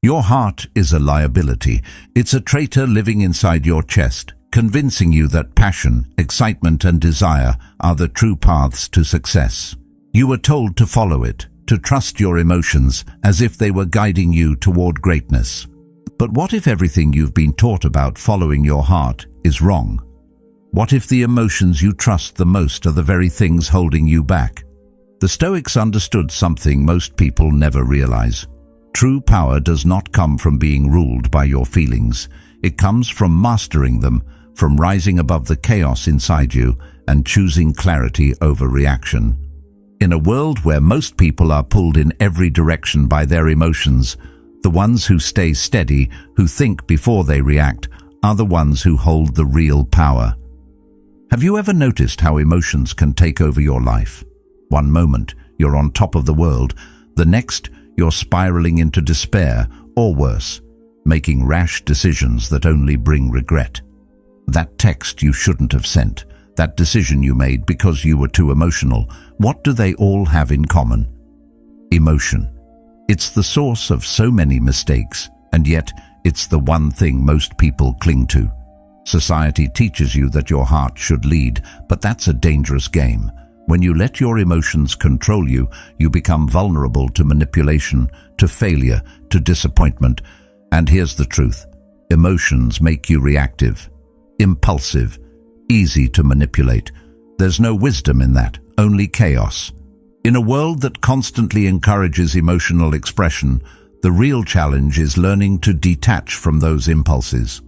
Your heart is a liability. It's a traitor living inside your chest, convincing you that passion, excitement, and desire are the true paths to success. You were told to follow it, to trust your emotions as if they were guiding you toward greatness. But what if everything you've been taught about following your heart is wrong? What if the emotions you trust the most are the very things holding you back? The Stoics understood something most people never realize. True power does not come from being ruled by your feelings. It comes from mastering them, from rising above the chaos inside you and choosing clarity over reaction. In a world where most people are pulled in every direction by their emotions, the ones who stay steady, who think before they react, are the ones who hold the real power. Have you ever noticed how emotions can take over your life? One moment, you're on top of the world. The next, you're spiraling into despair, or worse, making rash decisions that only bring regret. That text you shouldn't have sent, that decision you made because you were too emotional, what do they all have in common? Emotion. It's the source of so many mistakes, and yet it's the one thing most people cling to. Society teaches you that your heart should lead, but that's a dangerous game. When you let your emotions control you, you become vulnerable to manipulation, to failure, to disappointment. And here's the truth. Emotions make you reactive, impulsive, easy to manipulate. There's no wisdom in that, only chaos. In a world that constantly encourages emotional expression, the real challenge is learning to detach from those impulses.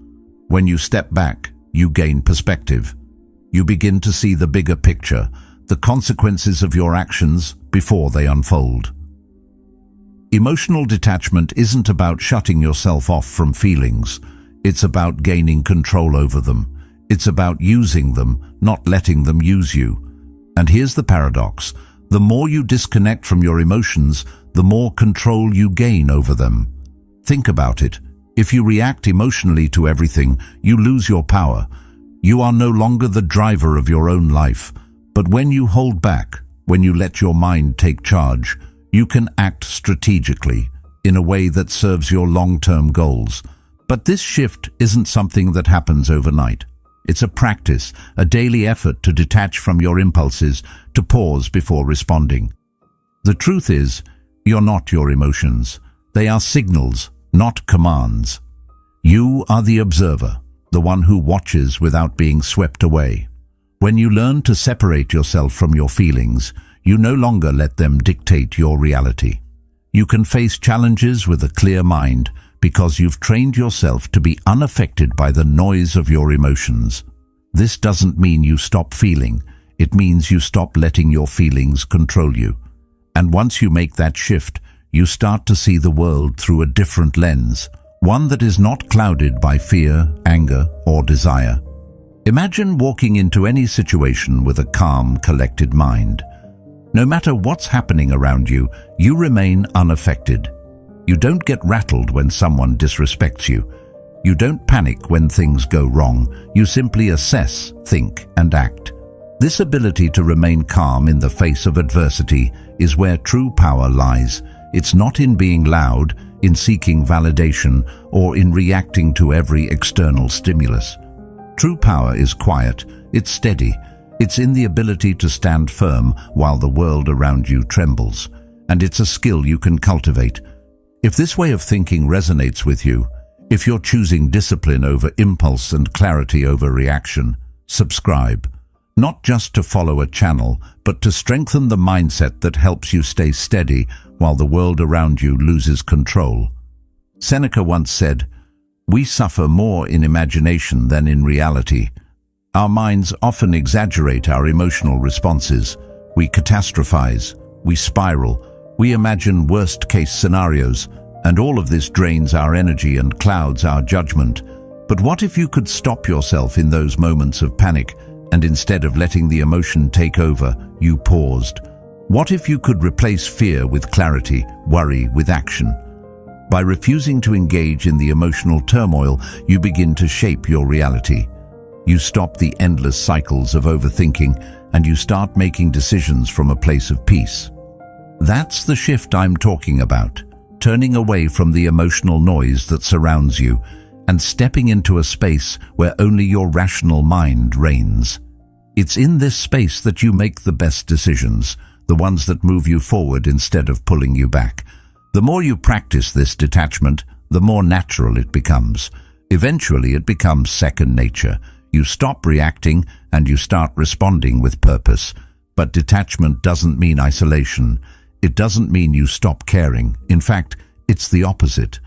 When you step back, you gain perspective. You begin to see the bigger picture, the consequences of your actions before they unfold. Emotional detachment isn't about shutting yourself off from feelings. It's about gaining control over them. It's about using them, not letting them use you. And here's the paradox. The more you disconnect from your emotions, the more control you gain over them. Think about it. If you react emotionally to everything, you lose your power. You are no longer the driver of your own life. But when you hold back, when you let your mind take charge, you can act strategically, in a way that serves your long-term goals. But this shift isn't something that happens overnight. It's a practice, a daily effort to detach from your impulses, to pause before responding. The truth is, you're not your emotions. They are signals, not commands. You are the observer, the one who watches without being swept away. When you learn to separate yourself from your feelings, you no longer let them dictate your reality. You can face challenges with a clear mind because you've trained yourself to be unaffected by the noise of your emotions. This doesn't mean you stop feeling. It means you stop letting your feelings control you. And once you make that shift, you start to see the world through a different lens, one that is not clouded by fear, anger, or desire. Imagine walking into any situation with a calm, collected mind. No matter what's happening around you, you remain unaffected. You don't get rattled when someone disrespects you. You don't panic when things go wrong. You simply assess, think, and act. This ability to remain calm in the face of adversity is where true power lies. It's not in being loud, in seeking validation, or in reacting to every external stimulus. True power is quiet, it's steady, it's in the ability to stand firm while the world around you trembles, and it's a skill you can cultivate. If this way of thinking resonates with you, if you're choosing discipline over impulse and clarity over reaction, subscribe. Not just to follow a channel, but to strengthen the mindset that helps you stay steady while the world around you loses control. Seneca once said, "We suffer more in imagination than in reality." Our minds often exaggerate our emotional responses. We catastrophize, we spiral, we imagine worst-case scenarios, and all of this drains our energy and clouds our judgment. But what if you could stop yourself in those moments of panic, and instead of letting the emotion take over, you paused? What if you could replace fear with clarity, worry with action? By refusing to engage in the emotional turmoil, you begin to shape your reality. You stop the endless cycles of overthinking, and you start making decisions from a place of peace. That's the shift I'm talking about. turning away from the emotional noise that surrounds you and stepping into a space where only your rational mind reigns. It's in this space that you make the best decisions, the ones that move you forward instead of pulling you back. The more you practice this detachment, the more natural it becomes. Eventually, it becomes second nature. You stop reacting and you start responding with purpose. But detachment doesn't mean isolation. It doesn't mean you stop caring. In fact, it's the opposite.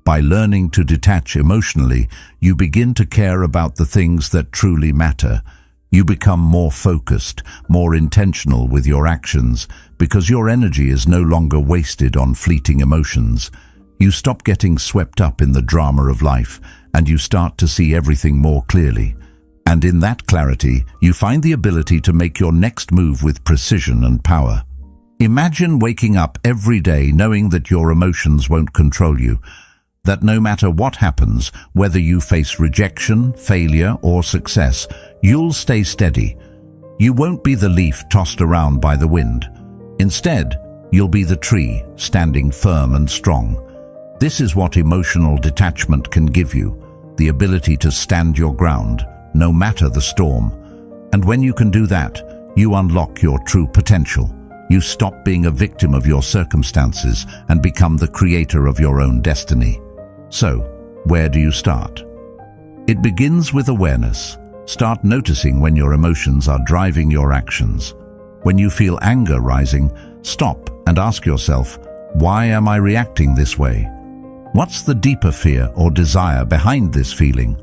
By learning to detach emotionally, you begin to care about the things that truly matter. You become more focused, more intentional with your actions, because your energy is no longer wasted on fleeting emotions. You stop getting swept up in the drama of life, and you start to see everything more clearly. And in that clarity, you find the ability to make your next move with precision and power. Imagine waking up every day knowing that your emotions won't control you, that no matter what happens, whether you face rejection, failure, or success, you'll stay steady. You won't be the leaf tossed around by the wind. Instead, you'll be the tree, standing firm and strong. This is what emotional detachment can give you, the ability to stand your ground, no matter the storm. And when you can do that, you unlock your true potential. You stop being a victim of your circumstances and become the creator of your own destiny. So, where do you start? It begins with awareness. Start noticing when your emotions are driving your actions. When you feel anger rising, stop and ask yourself, why am I reacting this way? What's the deeper fear or desire behind this feeling?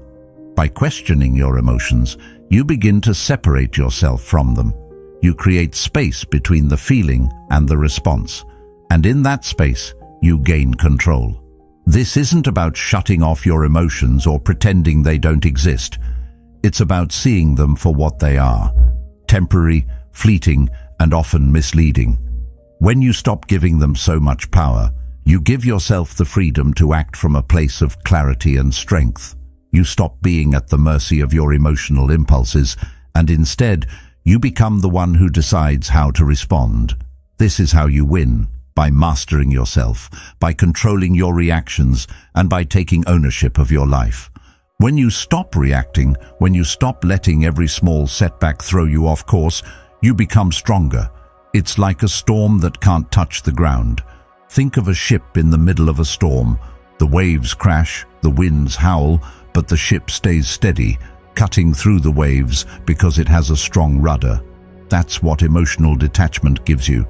By questioning your emotions, you begin to separate yourself from them. You create space between the feeling and the response, and in that space, you gain control. This isn't about shutting off your emotions or pretending they don't exist. It's about seeing them for what they are: temporary, fleeting, and often misleading. When you stop giving them so much power, you give yourself the freedom to act from a place of clarity and strength. You stop being at the mercy of your emotional impulses, and instead, you become the one who decides how to respond. This is how you win, by mastering yourself, by controlling your reactions, and by taking ownership of your life. When you stop reacting, when you stop letting every small setback throw you off course, you become stronger. It's like a storm that can't touch the ground. Think of a ship in the middle of a storm. The waves crash, the winds howl, but the ship stays steady, cutting through the waves because it has a strong rudder. That's what emotional detachment gives you.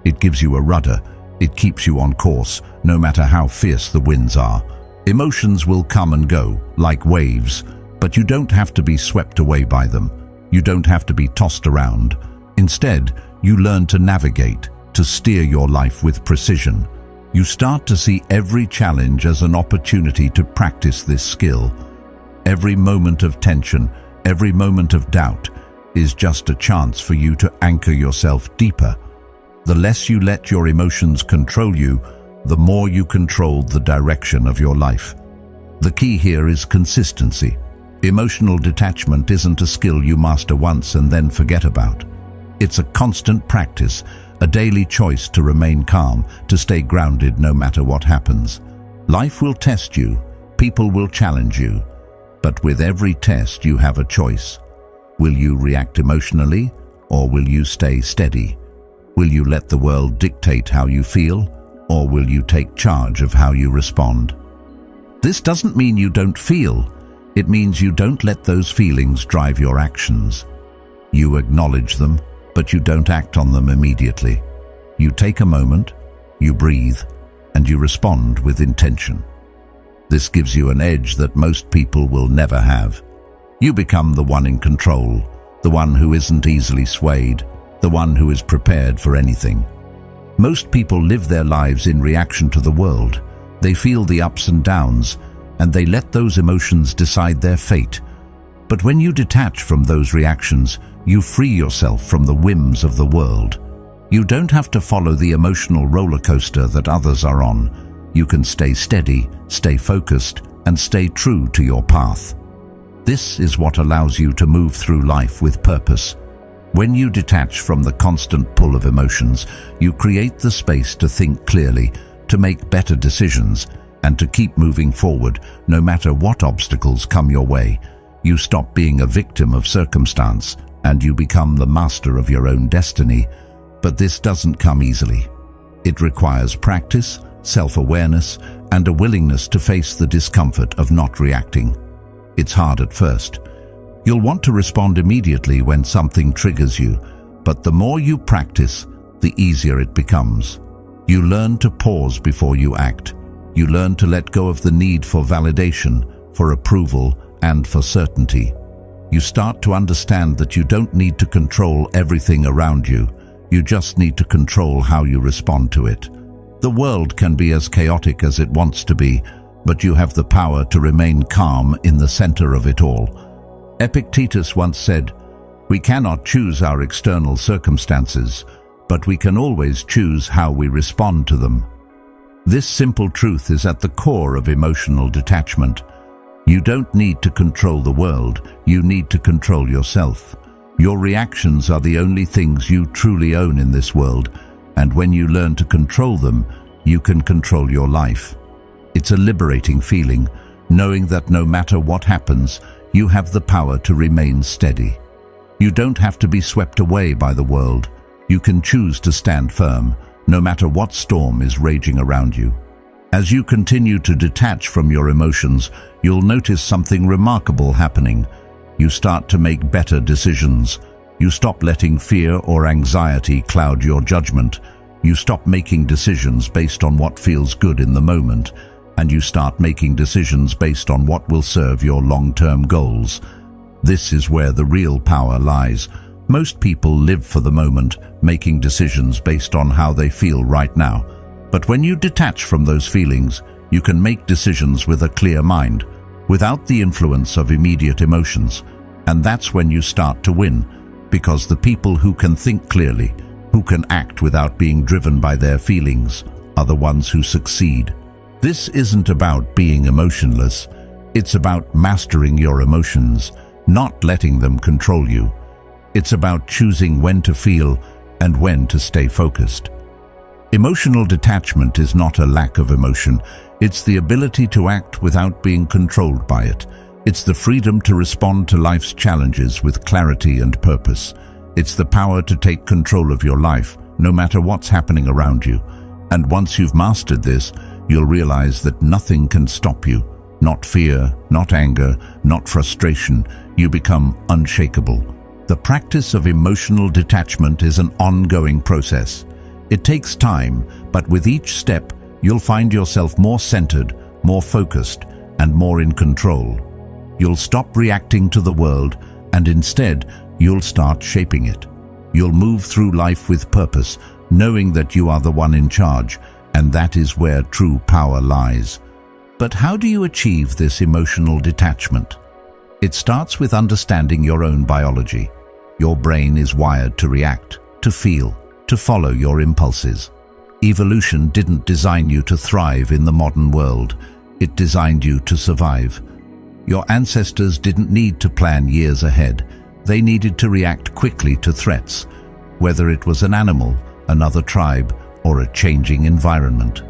It gives you a rudder. It keeps you on course, no matter how fierce the winds are. Emotions will come and go, like waves, but you don't have to be swept away by them. You don't have to be tossed around. Instead, you learn to navigate, to steer your life with precision. You start to see every challenge as an opportunity to practice this skill. Every moment of tension, every moment of doubt, is just a chance for you to anchor yourself deeper. The less you let your emotions control you, the more you control the direction of your life. The key here is consistency. Emotional detachment isn't a skill you master once and then forget about. It's a constant practice, a daily choice to remain calm, to stay grounded no matter what happens. Life will test you, people will challenge you, but with every test you have a choice. Will you react emotionally, or will you stay steady? Will you let the world dictate how you feel, or will you take charge of how you respond? This doesn't mean you don't feel. It means you don't let those feelings drive your actions. You acknowledge them, but you don't act on them immediately. You take a moment, you breathe, and you respond with intention. This gives you an edge that most people will never have. You become the one in control, the one who isn't easily swayed, the one who is prepared for anything. Most people live their lives in reaction to the world. They feel the ups and downs, and they let those emotions decide their fate. But when you detach from those reactions, you free yourself from the whims of the world. You don't have to follow the emotional roller coaster that others are on. You can stay steady, stay focused, and stay true to your path. This is what allows you to move through life with purpose. When you detach from the constant pull of emotions, you create the space to think clearly, to make better decisions, and to keep moving forward no matter what obstacles come your way. You stop being a victim of circumstance and you become the master of your own destiny. But this doesn't come easily. It requires practice, self-awareness, and a willingness to face the discomfort of not reacting. It's hard at first. You'll want to respond immediately when something triggers you, but the more you practice, the easier it becomes. You learn to pause before you act. You learn to let go of the need for validation, for approval, and for certainty. You start to understand that you don't need to control everything around you. You just need to control how you respond to it. The world can be as chaotic as it wants to be, but you have the power to remain calm in the center of it all. Epictetus once said, "We cannot choose our external circumstances, but we can always choose how we respond to them." This simple truth is at the core of emotional detachment. You don't need to control the world, you need to control yourself. Your reactions are the only things you truly own in this world, and when you learn to control them, you can control your life. It's a liberating feeling, knowing that no matter what happens, you have the power to remain steady. You don't have to be swept away by the world. You can choose to stand firm, no matter what storm is raging around you. As you continue to detach from your emotions, you'll notice something remarkable happening. You start to make better decisions. You stop letting fear or anxiety cloud your judgment. You stop making decisions based on what feels good in the moment, and you start making decisions based on what will serve your long-term goals. This is where the real power lies. Most people live for the moment, making decisions based on how they feel right now. But when you detach from those feelings, you can make decisions with a clear mind, without the influence of immediate emotions. And that's when you start to win, because the people who can think clearly, who can act without being driven by their feelings, are the ones who succeed. This isn't about being emotionless. It's about mastering your emotions, not letting them control you. It's about choosing when to feel and when to stay focused. Emotional detachment is not a lack of emotion. It's the ability to act without being controlled by it. It's the freedom to respond to life's challenges with clarity and purpose. It's the power to take control of your life, no matter what's happening around you. And once you've mastered this, you'll realize that nothing can stop you. Not fear, not anger, not frustration. You become unshakable. The practice of emotional detachment is an ongoing process. It takes time, but with each step, you'll find yourself more centered, more focused, and more in control. You'll stop reacting to the world, and instead, you'll start shaping it. You'll move through life with purpose, knowing that you are the one in charge, and that is where true power lies. But how do you achieve this emotional detachment? It starts with understanding your own biology. Your brain is wired to react, to feel, to follow your impulses. Evolution didn't design you to thrive in the modern world. It designed you to survive. Your ancestors didn't need to plan years ahead. They needed to react quickly to threats, whether it was an animal, another tribe, or a changing environment.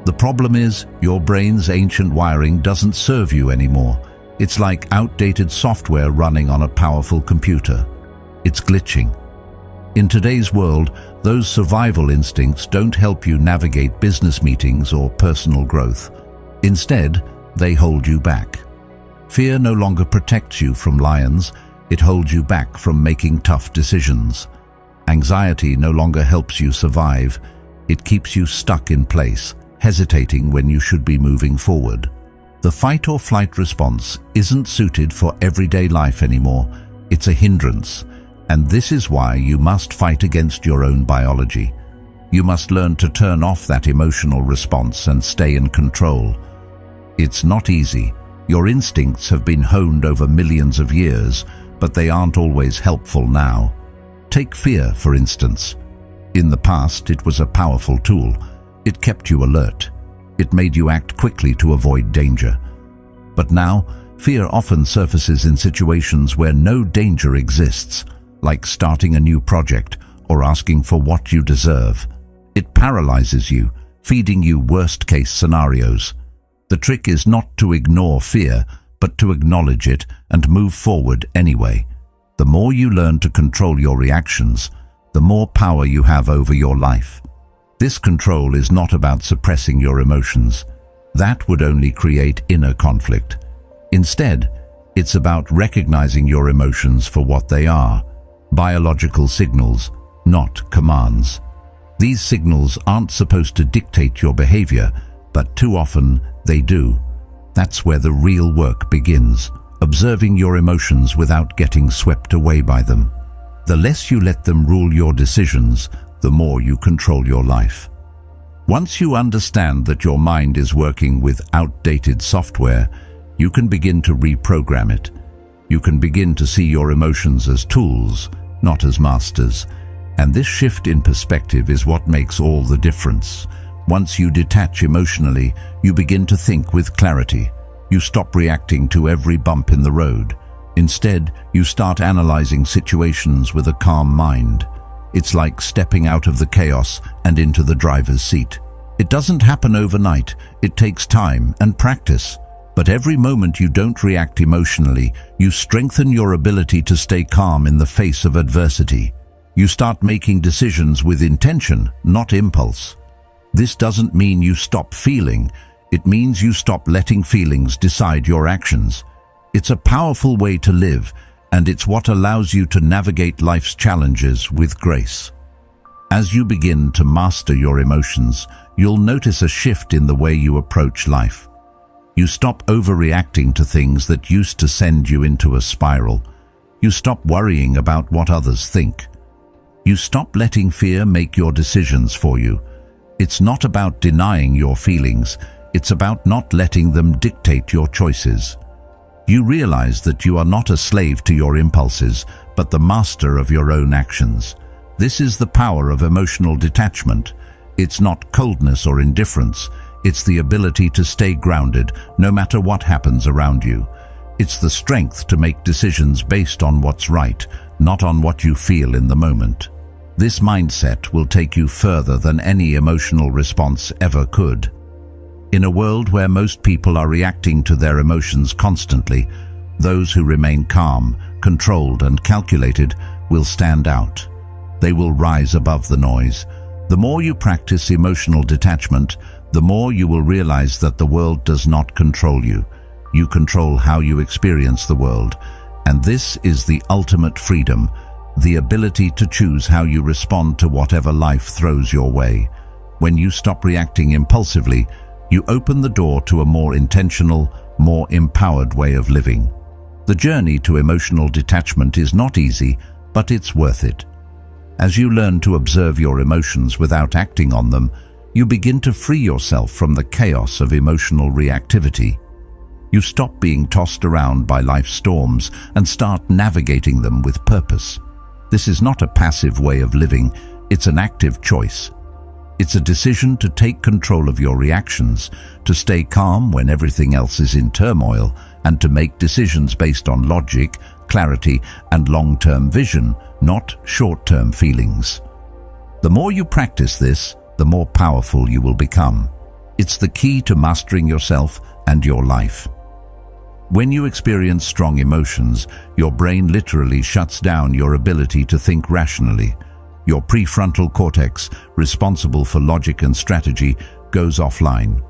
The problem is, your brain's ancient wiring doesn't serve you anymore. It's like outdated software running on a powerful computer. It's glitching. In today's world, those survival instincts don't help you navigate business meetings or personal growth. Instead, they hold you back. Fear no longer protects you from lions, it holds you back from making tough decisions. Anxiety no longer helps you survive, it keeps you stuck in place, hesitating when you should be moving forward. The fight or flight response isn't suited for everyday life anymore, it's a hindrance. And this is why you must fight against your own biology. You must learn to turn off that emotional response and stay in control. It's not easy. Your instincts have been honed over millions of years, but they aren't always helpful now. Take fear, for instance. In the past, it was a powerful tool. It kept you alert. It made you act quickly to avoid danger. But now, fear often surfaces in situations where no danger exists, like starting a new project or asking for what you deserve. It paralyzes you. feeding you worst-case scenarios. The trick is not to ignore fear, but to acknowledge it and move forward anyway. The more you learn to control your reactions, the more power you have over your life. This control is not about suppressing your emotions. That would only create inner conflict. Instead, it's about recognizing your emotions for what they are, biological signals, not commands. These signals aren't supposed to dictate your behavior, but too often they do. That's where the real work begins, observing your emotions without getting swept away by them. The less you let them rule your decisions, the more you control your life. Once you understand that your mind is working with outdated software, you can begin to reprogram it. You can begin to see your emotions as tools, not as masters. And this shift in perspective is what makes all the difference. Once you detach emotionally, you begin to think with clarity. You stop reacting to every bump in the road. Instead, you start analyzing situations with a calm mind. It's like stepping out of the chaos and into the driver's seat. It doesn't happen overnight. It takes time and practice. But every moment you don't react emotionally, you strengthen your ability to stay calm in the face of adversity. You start making decisions with intention, not impulse. This doesn't mean you stop feeling. It means you stop letting feelings decide your actions. It's a powerful way to live, and it's what allows you to navigate life's challenges with grace. As you begin to master your emotions, you'll notice a shift in the way you approach life. You stop overreacting to things that used to send you into a spiral. You stop worrying about what others think. You stop letting fear make your decisions for you. It's not about denying your feelings. It's about not letting them dictate your choices. You realize that you are not a slave to your impulses, but the master of your own actions. This is the power of emotional detachment. It's not coldness or indifference. It's the ability to stay grounded no matter what happens around you. It's the strength to make decisions based on what's right, not on what you feel in the moment. This mindset will take you further than any emotional response ever could. In a world where most people are reacting to their emotions constantly, those who remain calm, controlled, and calculated will stand out. They will rise above the noise. The more you practice emotional detachment, the more you will realize that the world does not control you. You control how you experience the world, and this is the ultimate freedom, the ability to choose how you respond to whatever life throws your way. When you stop reacting impulsively, you open the door to a more intentional, more empowered way of living. The journey to emotional detachment is not easy, but it's worth it. As you learn to observe your emotions without acting on them, you begin to free yourself from the chaos of emotional reactivity. You stop being tossed around by life's storms and start navigating them with purpose. This is not a passive way of living, it's an active choice. It's a decision to take control of your reactions, to stay calm when everything else is in turmoil, and to make decisions based on logic, clarity, and long-term vision, not short-term feelings. The more you practice this, the more powerful you will become. It's the key to mastering yourself and your life. When you experience strong emotions, your brain literally shuts down your ability to think rationally. Your prefrontal cortex, responsible for logic and strategy, goes offline.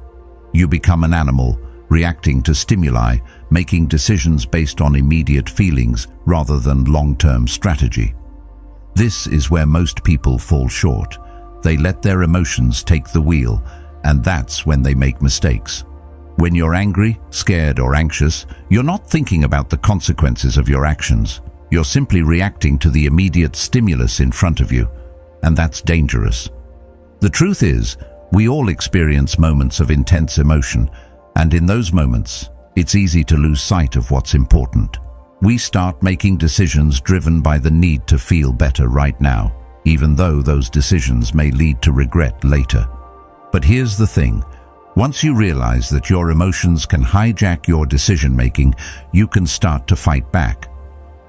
You become an animal, reacting to stimuli, making decisions based on immediate feelings rather than long-term strategy. This is where most people fall short. They let their emotions take the wheel, and that's when they make mistakes. When you're angry, scared, or anxious, you're not thinking about the consequences of your actions. You're simply reacting to the immediate stimulus in front of you, and that's dangerous. The truth is, we all experience moments of intense emotion, and in those moments, it's easy to lose sight of what's important. We start making decisions driven by the need to feel better right now, even though those decisions may lead to regret later. But here's the thing. Once you realize that your emotions can hijack your decision-making, you can start to fight back.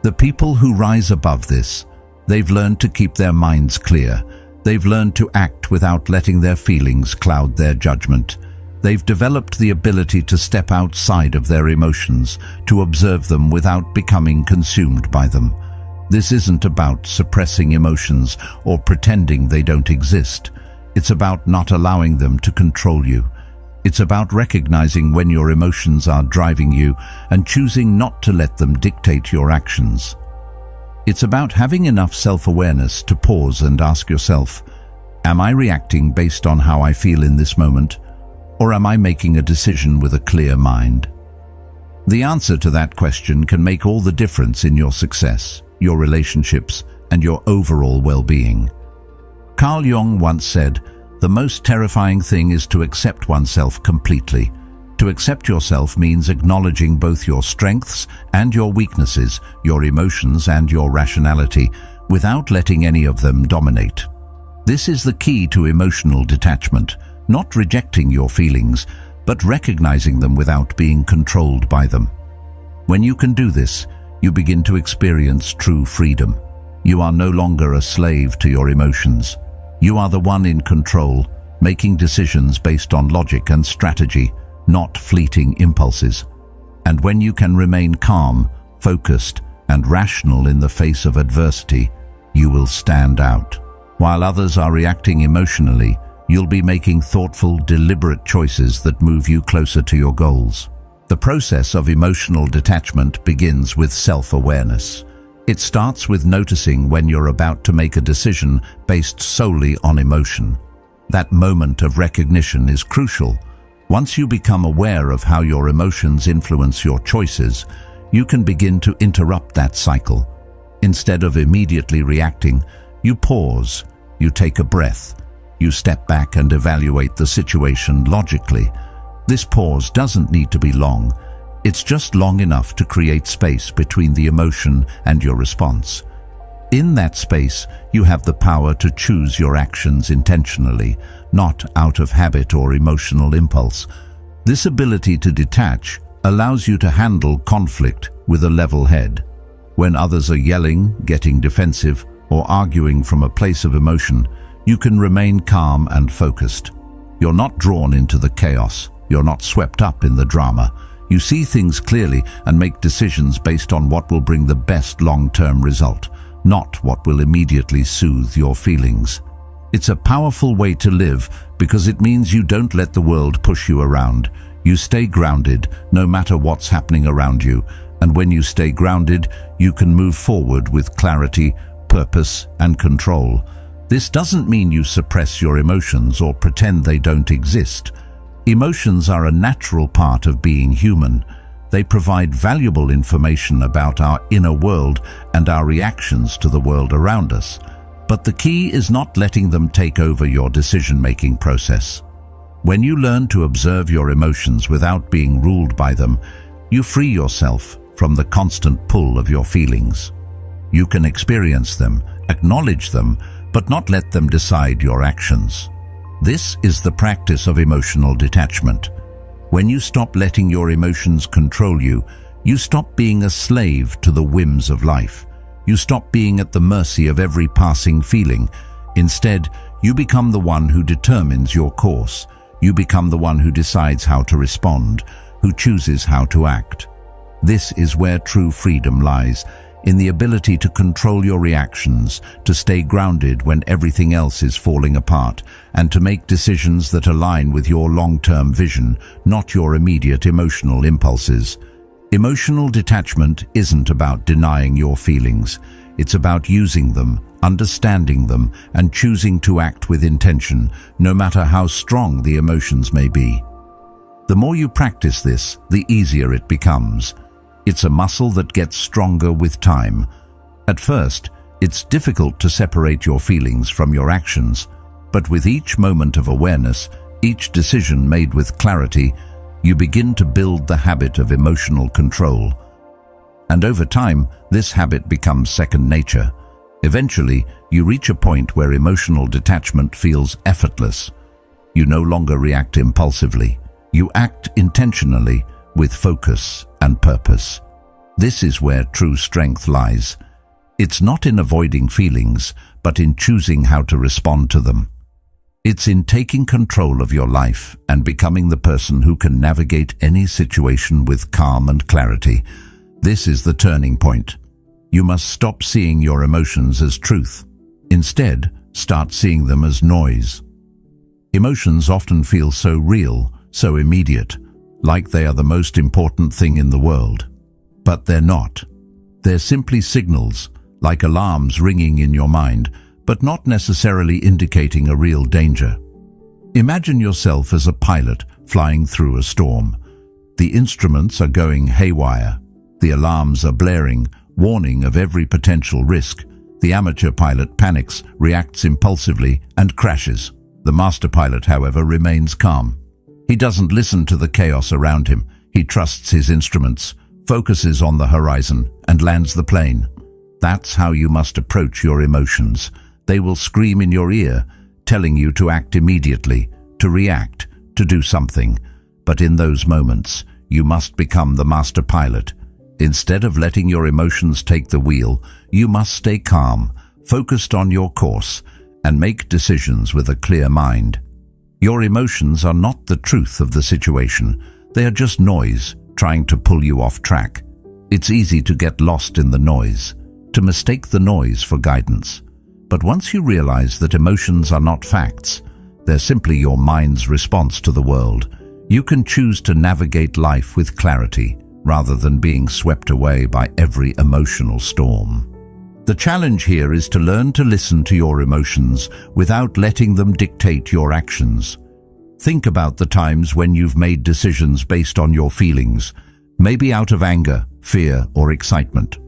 The people who rise above this, they've learned to keep their minds clear. They've learned to act without letting their feelings cloud their judgment. They've developed the ability to step outside of their emotions, to observe them without becoming consumed by them. This isn't about suppressing emotions or pretending they don't exist. It's about not allowing them to control you. It's about recognizing when your emotions are driving you and choosing not to let them dictate your actions. It's about having enough self-awareness to pause and ask yourself, am I reacting based on how I feel in this moment, or am I making a decision with a clear mind? The answer to that question can make all the difference in your success, your relationships, and your overall well-being. Carl Jung once said, "The most terrifying thing is to accept oneself completely." To accept yourself means acknowledging both your strengths and your weaknesses, your emotions and your rationality, without letting any of them dominate. This is the key to emotional detachment, not rejecting your feelings, but recognizing them without being controlled by them. When you can do this, you begin to experience true freedom. You are no longer a slave to your emotions. You are the one in control, making decisions based on logic and strategy, not fleeting impulses. And when you can remain calm, focused, and rational in the face of adversity, you will stand out. While others are reacting emotionally, you'll be making thoughtful, deliberate choices that move you closer to your goals. The process of emotional detachment begins with self-awareness. It starts with noticing when you're about to make a decision based solely on emotion. That moment of recognition is crucial. Once you become aware of how your emotions influence your choices, you can begin to interrupt that cycle. Instead of immediately reacting, you pause, you take a breath, you step back and evaluate the situation logically. This pause doesn't need to be long. It's just long enough to create space between the emotion and your response. In that space, you have the power to choose your actions intentionally, not out of habit or emotional impulse. This ability to detach allows you to handle conflict with a level head. When others are yelling, getting defensive, or arguing from a place of emotion, you can remain calm and focused. You're not drawn into the chaos. You're not swept up in the drama. You see things clearly and make decisions based on what will bring the best long-term result, not what will immediately soothe your feelings. It's a powerful way to live because it means you don't let the world push you around. You stay grounded no matter what's happening around you, and when you stay grounded, you can move forward with clarity, purpose, and control. This doesn't mean you suppress your emotions or pretend they don't exist. Emotions are a natural part of being human. They provide valuable information about our inner world and our reactions to the world around us. But the key is not letting them take over your decision-making process. When you learn to observe your emotions without being ruled by them, you free yourself from the constant pull of your feelings. You can experience them, acknowledge them, but not let them decide your actions. This is the practice of emotional detachment. When you stop letting your emotions control you, you stop being a slave to the whims of life. You stop being at the mercy of every passing feeling. Instead, you become the one who determines your course. You become the one who decides how to respond, who chooses how to act. This is where true freedom lies, in the ability to control your reactions, to stay grounded when everything else is falling apart, and to make decisions that align with your long-term vision, not your immediate emotional impulses. Emotional detachment isn't about denying your feelings. It's about using them, understanding them, and choosing to act with intention, no matter how strong the emotions may be. The more you practice this, the easier it becomes. It's a muscle that gets stronger with time. At first, it's difficult to separate your feelings from your actions, but with each moment of awareness, each decision made with clarity, you begin to build the habit of emotional control. And over time, this habit becomes second nature. Eventually, you reach a point where emotional detachment feels effortless. You no longer react impulsively. You act intentionally, with focus and purpose. This is where true strength lies. It's not in avoiding feelings, but in choosing how to respond to them. It's in taking control of your life and becoming the person who can navigate any situation with calm and clarity. This is the turning point. You must stop seeing your emotions as truth. Instead, start seeing them as noise. Emotions often feel so real, so immediate, like they are the most important thing in the world. But they're not. They're simply signals, like alarms ringing in your mind, but not necessarily indicating a real danger. Imagine yourself as a pilot flying through a storm. The instruments are going haywire. The alarms are blaring, warning of every potential risk. The amateur pilot panics, reacts impulsively, and crashes. The master pilot, however, remains calm. He doesn't listen to the chaos around him. He trusts his instruments, focuses on the horizon, and lands the plane. That's how you must approach your emotions. They will scream in your ear, telling you to act immediately, to react, to do something. But in those moments, you must become the master pilot. Instead of letting your emotions take the wheel, you must stay calm, focused on your course, and make decisions with a clear mind. Your emotions are not the truth of the situation. They are just noise, trying to pull you off track. It's easy to get lost in the noise, to mistake the noise for guidance. But once you realize that emotions are not facts, they're simply your mind's response to the world, you can choose to navigate life with clarity, rather than being swept away by every emotional storm. The challenge here is to learn to listen to your emotions without letting them dictate your actions. Think about the times when you've made decisions based on your feelings, maybe out of anger, fear, or excitement.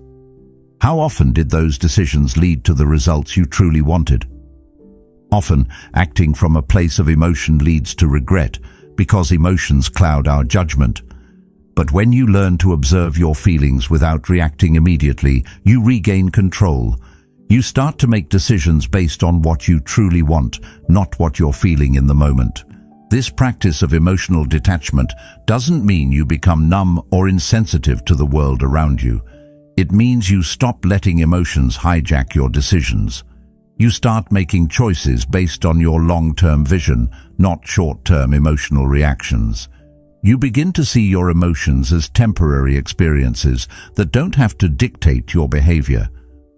How often did those decisions lead to the results you truly wanted? Often, acting from a place of emotion leads to regret, because emotions cloud our judgment. But when you learn to observe your feelings without reacting immediately, you regain control. You start to make decisions based on what you truly want, not what you're feeling in the moment. This practice of emotional detachment doesn't mean you become numb or insensitive to the world around you. It means you stop letting emotions hijack your decisions. You start making choices based on your long-term vision, not short-term emotional reactions. You begin to see your emotions as temporary experiences that don't have to dictate your behavior.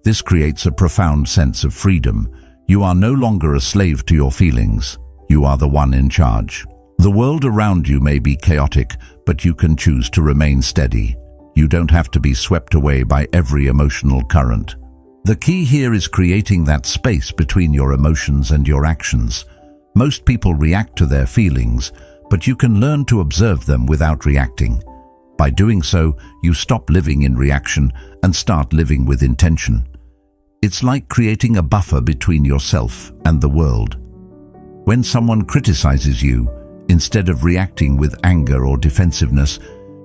This creates a profound sense of freedom. You are no longer a slave to your feelings. You are the one in charge. The world around you may be chaotic, but you can choose to remain steady. You don't have to be swept away by every emotional current. The key here is creating that space between your emotions and your actions. Most people react to their feelings, but you can learn to observe them without reacting. By doing so, you stop living in reaction and start living with intention. It's like creating a buffer between yourself and the world. When someone criticizes you, instead of reacting with anger or defensiveness,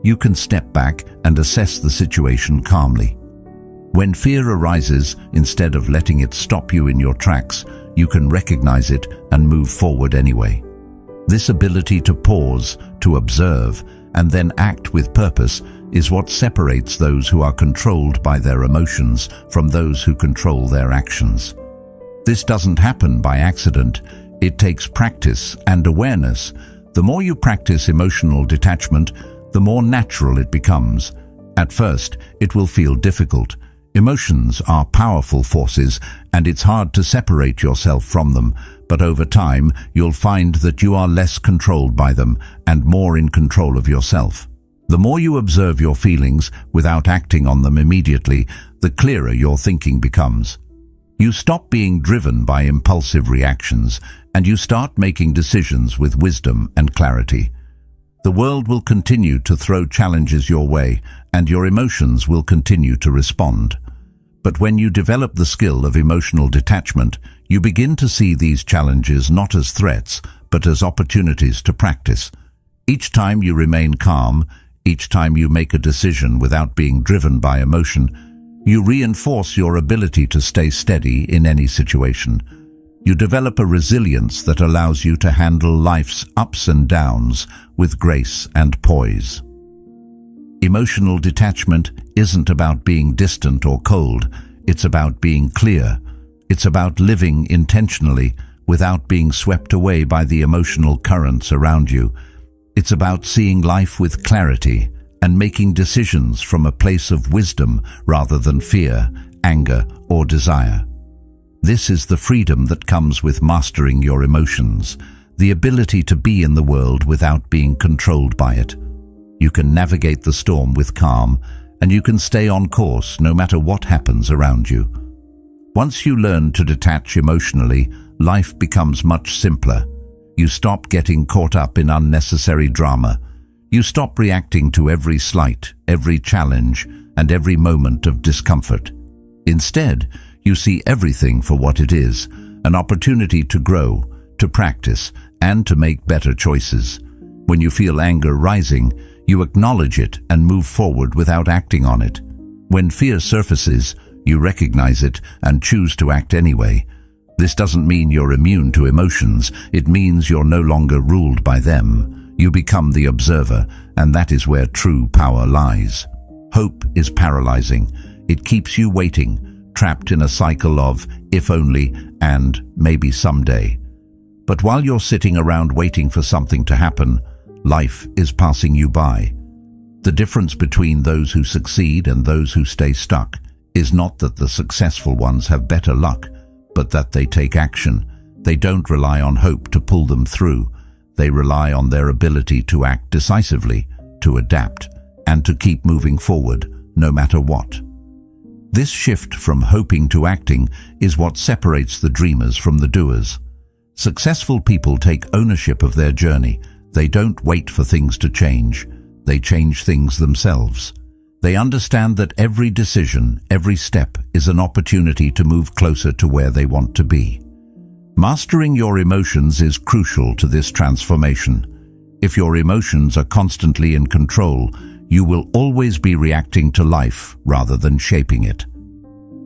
you can step back and assess the situation calmly. When fear arises, instead of letting it stop you in your tracks, you can recognize it and move forward anyway. This ability to pause, to observe, and then act with purpose is what separates those who are controlled by their emotions from those who control their actions. This doesn't happen by accident. It takes practice and awareness. The more you practice emotional detachment, the more natural it becomes. At first, it will feel difficult. Emotions are powerful forces, and it's hard to separate yourself from them, but over time, you'll find that you are less controlled by them and more in control of yourself. The more you observe your feelings without acting on them immediately, the clearer your thinking becomes. You stop being driven by impulsive reactions, and you start making decisions with wisdom and clarity. The world will continue to throw challenges your way, and your emotions will continue to respond. But when you develop the skill of emotional detachment, you begin to see these challenges not as threats, but as opportunities to practice. Each time you remain calm, each time you make a decision without being driven by emotion, you reinforce your ability to stay steady in any situation. You develop a resilience that allows you to handle life's ups and downs with grace and poise. Emotional detachment isn't about being distant or cold. It's about being clear, It's about living intentionally without being swept away by the emotional currents around you. It's about seeing life with clarity and making decisions from a place of wisdom rather than fear, anger, or desire. This is the freedom that comes with mastering your emotions, the ability to be in the world without being controlled by it. You can navigate the storm with calm, and you can stay on course no matter what happens around you. Once you learn to detach emotionally, life becomes much simpler. You stop getting caught up in unnecessary drama. You stop reacting to every slight, every challenge, and every moment of discomfort. Instead, you see everything for what it is, an opportunity to grow, to practice, and to make better choices. When you feel anger rising, you acknowledge it and move forward without acting on it. When fear surfaces, you recognize it and choose to act anyway. This doesn't mean you're immune to emotions. It means you're no longer ruled by them. You become the observer, and that is where true power lies. Hope is paralyzing. It keeps you waiting, trapped in a cycle of if only and maybe someday. But while you're sitting around waiting for something to happen, life is passing you by. The difference between those who succeed and those who stay stuck is not that the successful ones have better luck, but that they take action. They don't rely on hope to pull them through. They rely on their ability to act decisively, to adapt, and to keep moving forward, no matter what. This shift from hoping to acting is what separates the dreamers from the doers. Successful people take ownership of their journey. They don't wait for things to change. They change things themselves. They understand that every decision, every step is an opportunity to move closer to where they want to be. Mastering your emotions is crucial to this transformation. If your emotions are constantly in control, you will always be reacting to life rather than shaping it.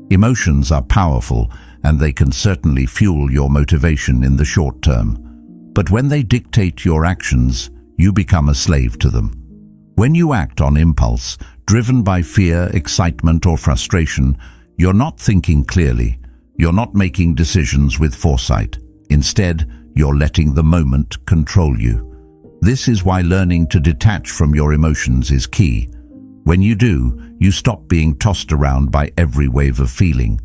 Emotions are powerful, and they can certainly fuel your motivation in the short term. But when they dictate your actions, you become a slave to them. When you act on impulse, driven by fear, excitement, or frustration, you're not thinking clearly. You're not making decisions with foresight. Instead, you're letting the moment control you. This is why learning to detach from your emotions is key. When you do, you stop being tossed around by every wave of feeling.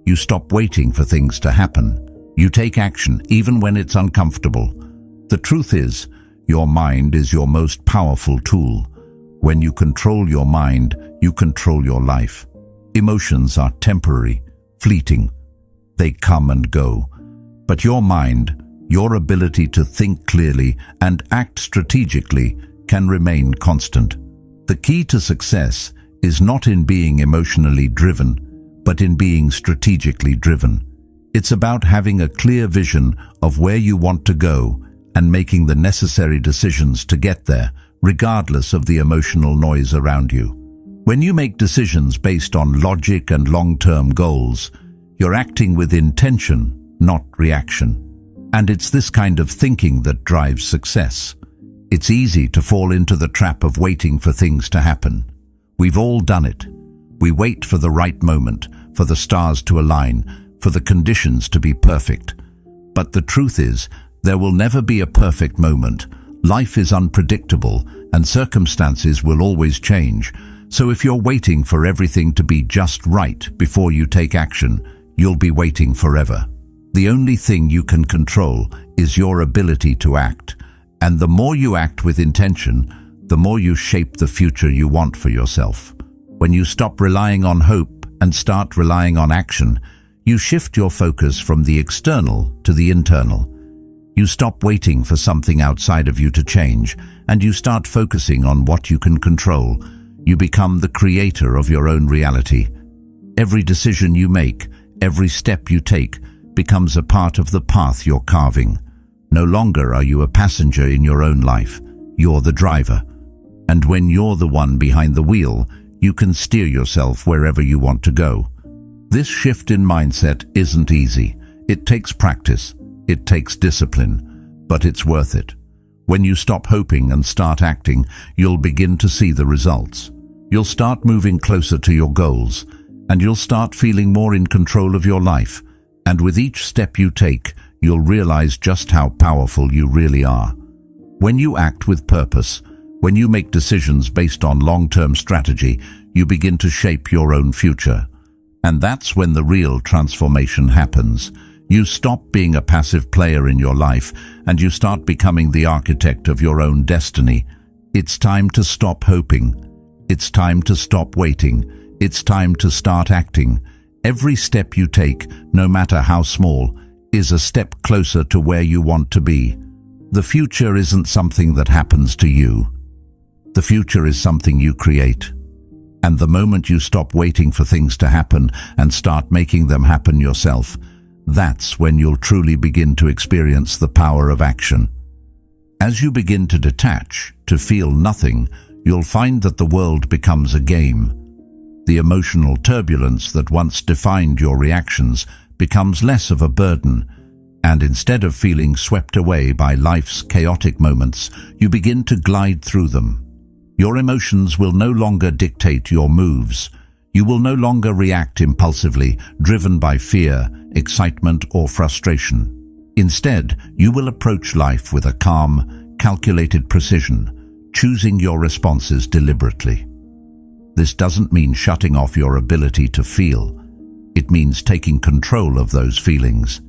You stop waiting for things to happen. You take action even when it's uncomfortable. The truth is, your mind is your most powerful tool. When you control your mind, you control your life. Emotions are temporary, fleeting. They come and go. But your mind, your ability to think clearly and act strategically, can remain constant. The key to success is not in being emotionally driven, but in being strategically driven. It's about having a clear vision of where you want to go and making the necessary decisions to get there, regardless of the emotional noise around you. When you make decisions based on logic and long-term goals, you're acting with intention, not reaction. And it's this kind of thinking that drives success. It's easy to fall into the trap of waiting for things to happen. We've all done it. We wait for the right moment, for the stars to align, for the conditions to be perfect. But the truth is, there will never be a perfect moment. Life is unpredictable, and circumstances will always change. So if you're waiting for everything to be just right before you take action, you'll be waiting forever. The only thing you can control is your ability to act. And the more you act with intention, the more you shape the future you want for yourself. When you stop relying on hope and start relying on action, you shift your focus from the external to the internal. You stop waiting for something outside of you to change, and you start focusing on what you can control. You become the creator of your own reality. Every decision you make, every step you take, becomes a part of the path you're carving. No longer are you a passenger in your own life. You're the driver. And when you're the one behind the wheel, you can steer yourself wherever you want to go. This shift in mindset isn't easy. It takes practice. It takes discipline. But it's worth it. When you stop hoping and start acting, you'll begin to see the results. You'll start moving closer to your goals, and you'll start feeling more in control of your life. And with each step you take, you'll realize just how powerful you really are. When you act with purpose, when you make decisions based on long-term strategy, you begin to shape your own future. And that's when the real transformation happens. You stop being a passive player in your life, and you start becoming the architect of your own destiny. It's time to stop hoping. It's time to stop waiting. It's time to start acting. Every step you take, no matter how small, is a step closer to where you want to be. The future isn't something that happens to you. The future is something you create. And the moment you stop waiting for things to happen and start making them happen yourself, that's when you'll truly begin to experience the power of action. As you begin to detach, to feel nothing, you'll find that the world becomes a game. The emotional turbulence that once defined your reactions becomes less of a burden, and instead of feeling swept away by life's chaotic moments, you begin to glide through them. Your emotions will no longer dictate your moves. You will no longer react impulsively, driven by fear, excitement, or frustration. Instead, you will approach life with a calm, calculated precision, choosing your responses deliberately. This doesn't mean shutting off your ability to feel. It means taking control of those feelings.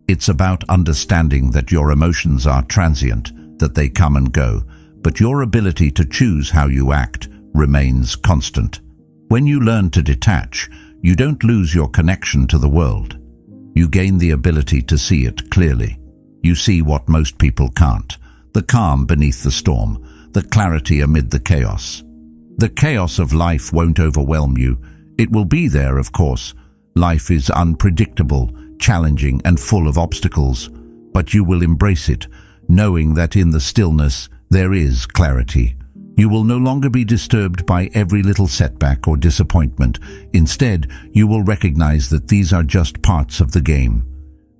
It's about understanding that your emotions are transient, that they come and go, but your ability to choose how you act remains constant. When you learn to detach, you don't lose your connection to the world. You gain the ability to see it clearly. You see what most people can't: the calm beneath the storm, the clarity amid the chaos. The chaos of life won't overwhelm you. It will be there, of course. Life is unpredictable, challenging, and full of obstacles, but you will embrace it, knowing that in the stillness there is clarity. You will no longer be disturbed by every little setback or disappointment. Instead, you will recognize that these are just parts of the game.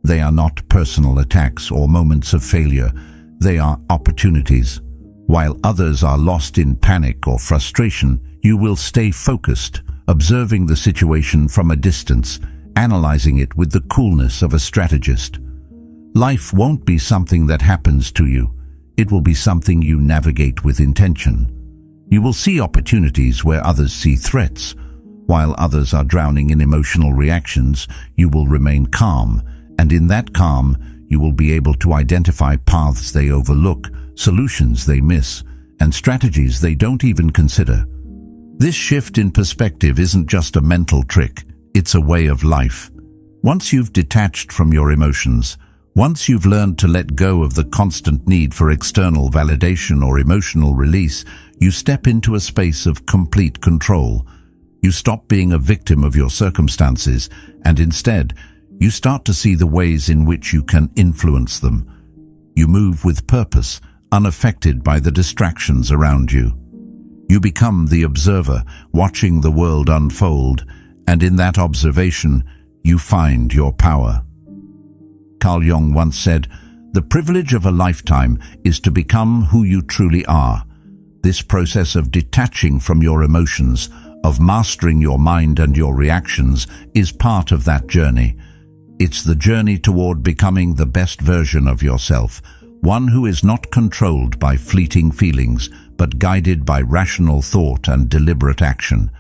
They are not personal attacks or moments of failure. They are opportunities. While others are lost in panic or frustration, you will stay focused, observing the situation from a distance, analyzing it with the coolness of a strategist. Life won't be something that happens to you. It will be something you navigate with intention. You will see opportunities where others see threats. While others are drowning in emotional reactions, you will remain calm, and in that calm, you will be able to identify paths they overlook, solutions they miss, and strategies they don't even consider. This shift in perspective isn't just a mental trick, it's a way of life. Once you've detached from your emotions, once you've learned to let go of the constant need for external validation or emotional release, you step into a space of complete control. You stop being a victim of your circumstances, and instead, you start to see the ways in which you can influence them. You move with purpose, unaffected by the distractions around you. You become the observer, watching the world unfold, and in that observation, you find your power. Carl Jung once said, "The privilege of a lifetime is to become who you truly are." This process of detaching from your emotions, of mastering your mind and your reactions, is part of that journey. It's the journey toward becoming the best version of yourself, one who is not controlled by fleeting feelings, but guided by rational thought and deliberate action.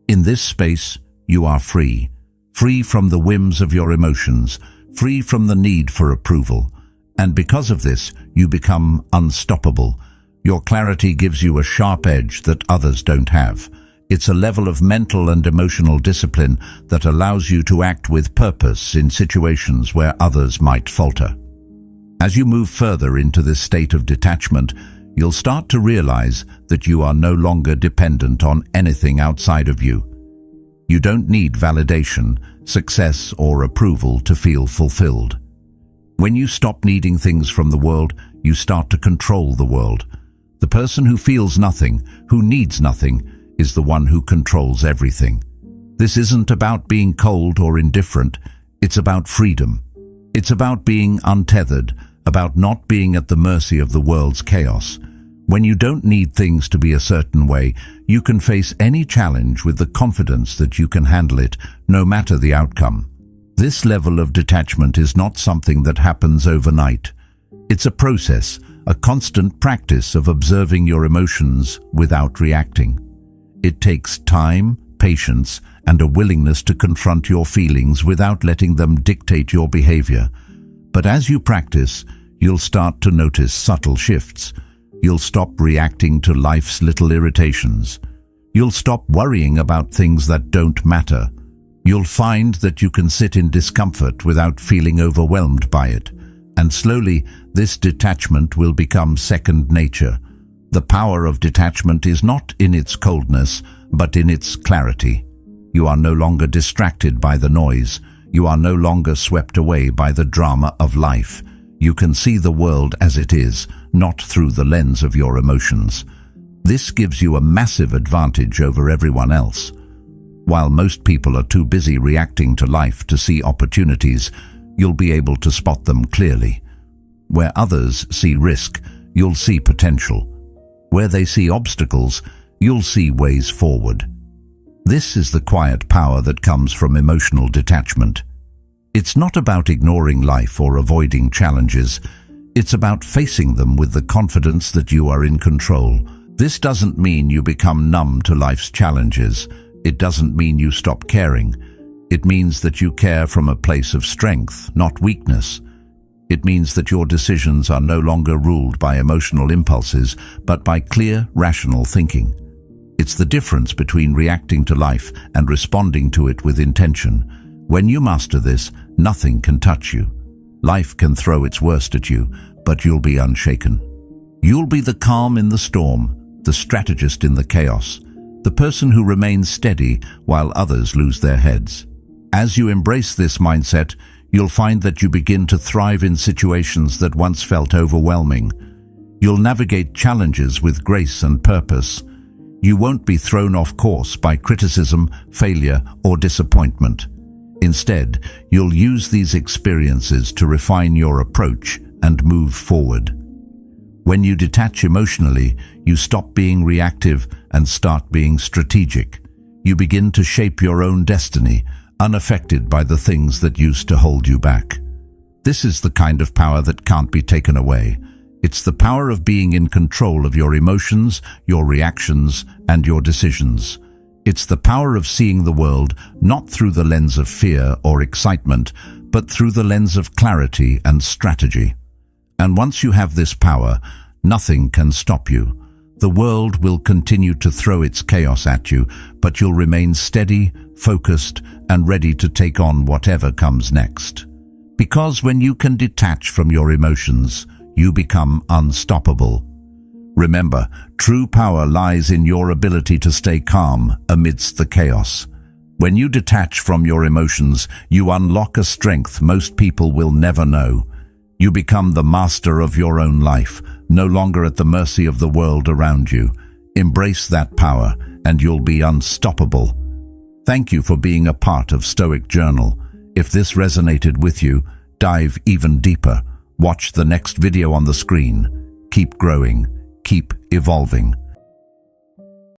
In this space, you are free, free from the whims of your emotions, free from the need for approval. And because of this, you become unstoppable. Your clarity gives you a sharp edge that others don't have. It's a level of mental and emotional discipline that allows you to act with purpose in situations where others might falter. As you move further into this state of detachment, you'll start to realize that you are no longer dependent on anything outside of you. You don't need validation, success, or approval to feel fulfilled. When you stop needing things from the world, you start to control the world. The person who feels nothing, who needs nothing, is the one who controls everything. This isn't about being cold or indifferent. It's about freedom. It's about being untethered, about not being at the mercy of the world's chaos. When you don't need things to be a certain way, you can face any challenge with the confidence that you can handle it, no matter the outcome. This level of detachment is not something that happens overnight. It's a process, a constant practice of observing your emotions without reacting. It takes time, patience, and a willingness to confront your feelings without letting them dictate your behavior. But as you practice, you'll start to notice subtle shifts. You'll stop reacting to life's little irritations. You'll stop worrying about things that don't matter. You'll find that you can sit in discomfort without feeling overwhelmed by it. And slowly, this detachment will become second nature. The power of detachment is not in its coldness, but in its clarity. You are no longer distracted by the noise. You are no longer swept away by the drama of life. You can see the world as it is, not through the lens of your emotions. This gives you a massive advantage over everyone else. While most people are too busy reacting to life to see opportunities, you'll be able to spot them clearly. Where others see risk, you'll see potential. Where they see obstacles, you'll see ways forward. This is the quiet power that comes from emotional detachment. It's not about ignoring life or avoiding challenges. It's about facing them with the confidence that you are in control. This doesn't mean you become numb to life's challenges. It doesn't mean you stop caring. It means that you care from a place of strength, not weakness. It means that your decisions are no longer ruled by emotional impulses, but by clear, rational thinking. It's the difference between reacting to life and responding to it with intention. When you master this, nothing can touch you. Life can throw its worst at you, but you'll be unshaken. You'll be the calm in the storm, the strategist in the chaos, the person who remains steady while others lose their heads. As you embrace this mindset, you'll find that you begin to thrive in situations that once felt overwhelming. You'll navigate challenges with grace and purpose. You won't be thrown off course by criticism, failure, or disappointment. Instead, you'll use these experiences to refine your approach and move forward. When you detach emotionally, you stop being reactive and start being strategic. You begin to shape your own destiny, unaffected by the things that used to hold you back. This is the kind of power that can't be taken away. It's the power of being in control of your emotions, your reactions, and your decisions. It's the power of seeing the world not through the lens of fear or excitement, but through the lens of clarity and strategy. And once you have this power, nothing can stop you. The world will continue to throw its chaos at you, but you'll remain steady, focused, and ready to take on whatever comes next. Because when you can detach from your emotions, you become unstoppable. Remember, true power lies in your ability to stay calm amidst the chaos. When you detach from your emotions, you unlock a strength most people will never know. You become the master of your own life, no longer at the mercy of the world around you. Embrace that power, and you'll be unstoppable. Thank you for being a part of Stoic Journal. If this resonated with you, dive even deeper. Watch the next video on the screen. Keep growing. Keep evolving.